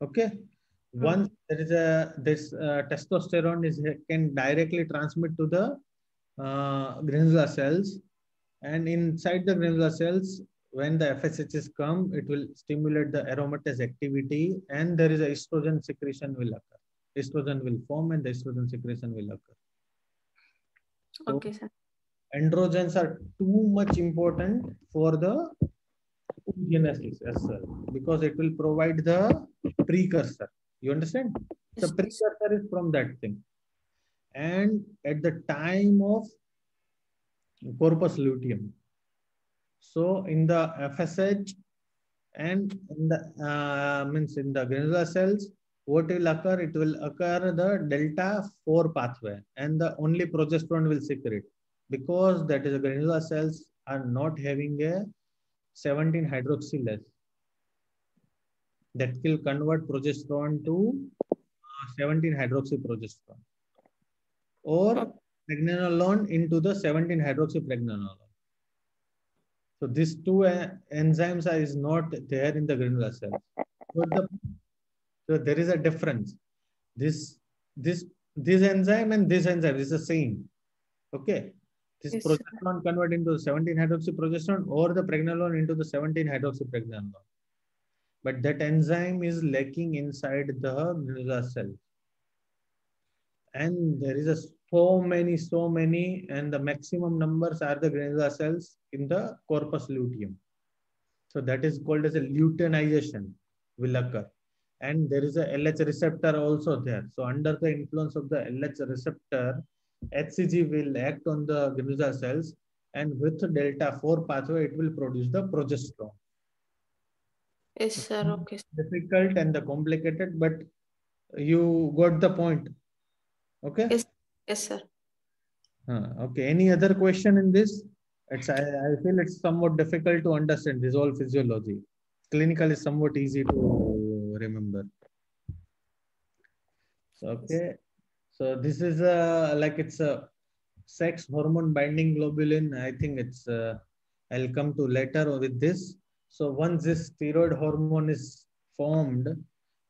Okay. Once there is a testosterone is can directly transmit to the granular cells, and inside the granular cells, when the FSHs come, it will stimulate the aromatase activity, and there is a estrogen secretion will occur. Estrogen will form, and the estrogen secretion will occur. So Okay, sir. androgens are too much important for the oogenesis as well, because it will provide the precursor. You understand? The precursor is from that thing. And at the time of corpus luteum, so in the FSH and in the means in the granular cells, what will occur? It will occur the delta 4 pathway, and the only progesterone will secrete, because that is the granular cells are not having a 17 hydroxylase that will convert progesterone to 17 hydroxyprogesterone, or pregnenolone into the 17 hydroxypregnenolone. So these two enzymes is not there in the granular cells. So there is a difference. This this enzyme and this enzyme is the same. Okay. This Yes, sir. progesterone convert into 17 hydroxyprogesterone, or the pregnenolone into the 17 hydroxypregnenolone. But that enzyme is lacking inside the granular cell. And there is a so many, and the maximum numbers are the granular cells in the corpus luteum. So that is called as a luteinization will occur. And there is a LH receptor also there. So under the influence of the LH receptor, HCG will act on the granular cells, and with delta 4 pathway, it will produce the progesterone. Yes, sir. Okay. Difficult and the complicated, but you got the point. Okay. Yes. Yes, sir. Okay. Any other question in this? I feel it's somewhat difficult to understand this whole physiology. Clinical is somewhat easy to remember. So, okay. So this is like it's a sex hormone binding globulin. I think it's I'll come to later with this. So once this steroid hormone is formed,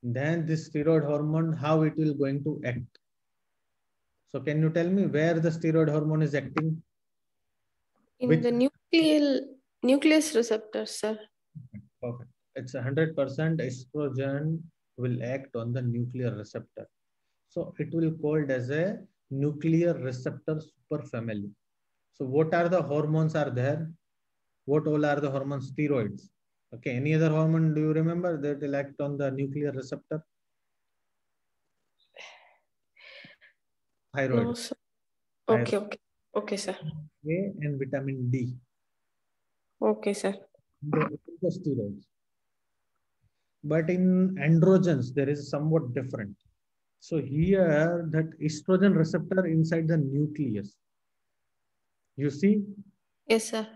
then this steroid hormone, how it will going to act. So can you tell me where the steroid hormone is acting? In Which? the nucleus receptors, sir. Perfect. It's 100% estrogen will act on the nuclear receptor. So it will called as a nuclear receptor superfamily. So what are the hormones are there? What all are the hormones? Steroids. Okay. Any other hormone do you remember that will act on the nuclear receptor? Thyroid. No, sir. Thyroid. Okay, okay. Okay, sir. A and vitamin D. Okay, sir. The steroids. But in androgens, there is somewhat different. So here that estrogen receptor inside the nucleus. You see, Yes, sir.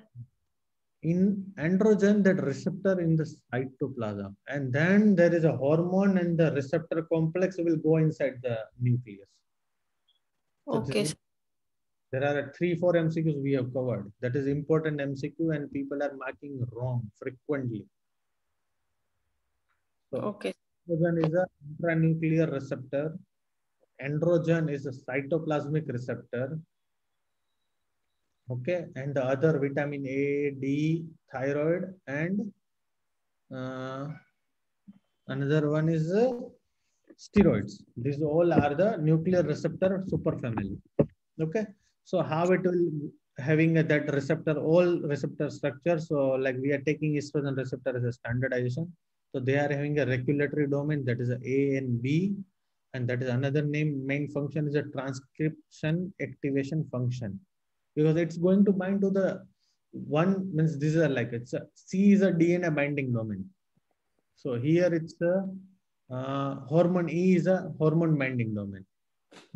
in androgen, that receptor in the cytoplasm, and then there is a hormone, and the receptor complex will go inside the nucleus. So Okay, sir. there are 3-4 MCQs we have covered. That is important MCQ, and people are marking wrong frequently. So Okay. estrogen is a intranuclear receptor. Androgen is a cytoplasmic receptor. Okay, and the other vitamin A, D, thyroid, and uh, another one is steroids. These all are the nuclear receptor superfamily. Okay, so how it will having that receptor, all receptor structure. So like we are taking estrogen receptor as a standardization. So they are having a regulatory domain, that is A and B, and that is another name. Main function is a transcription activation function, because it's going to bind to the one means this is like it's a C is a DNA binding domain. So here it's a hormone E is a hormone binding domain.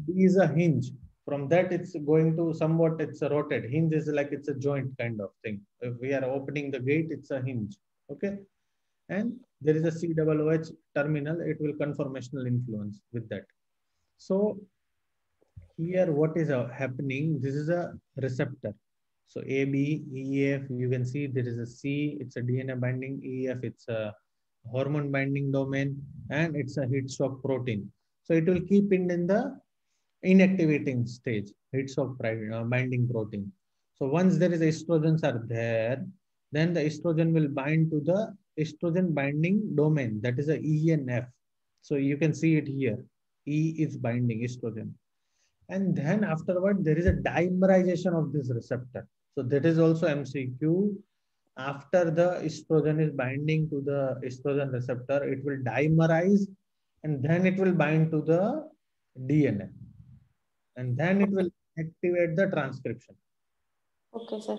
B is a hinge. From that it's going to somewhat it's a rotate. Hinge is like it's a joint kind of thing. If we are opening the gate, it's a hinge. Okay. And there is a COOH terminal. It will conformational influence with that. So here what is happening, this is a receptor. So A, B, E, F, you can see there is a C, it's a DNA binding, E, F, it's a hormone binding domain, and it's a heat shock protein. So it will keep it in the inactivating stage, heat shock binding protein. So once there is estrogens are there, then the estrogen will bind to the estrogen binding domain, that is a ENF. So you can see it here. E is binding estrogen. And then afterward, there is a dimerization of this receptor. So that is also MCQ. After the estrogen is binding to the estrogen receptor, it will dimerize and then it will bind to the DNA. And then it will activate the transcription. Okay, sir.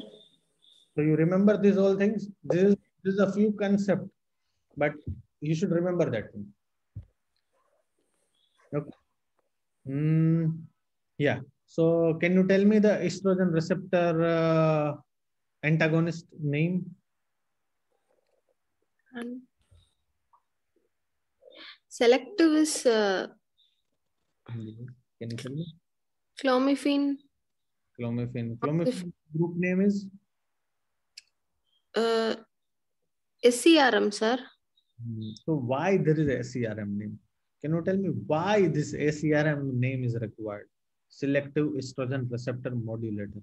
So you remember these all things? This is a few concept, but you should remember that thing. Okay. Yeah. So can you tell me the estrogen receptor antagonist name? And selective is Can you tell me? clomiphene. Clomiphene. Clomiphene group name is? SCRM, sir. So why there is a SCRM name? Can you tell me why this SCRM name is required? Selective estrogen receptor modulator.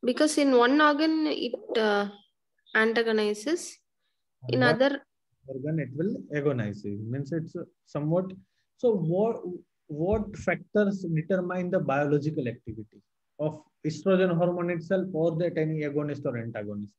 Because in one organ it antagonizes, in What other organ it will agonize? It means it's somewhat. So what factors determine the biological activity of estrogen hormone itself, or that any agonist or antagonist?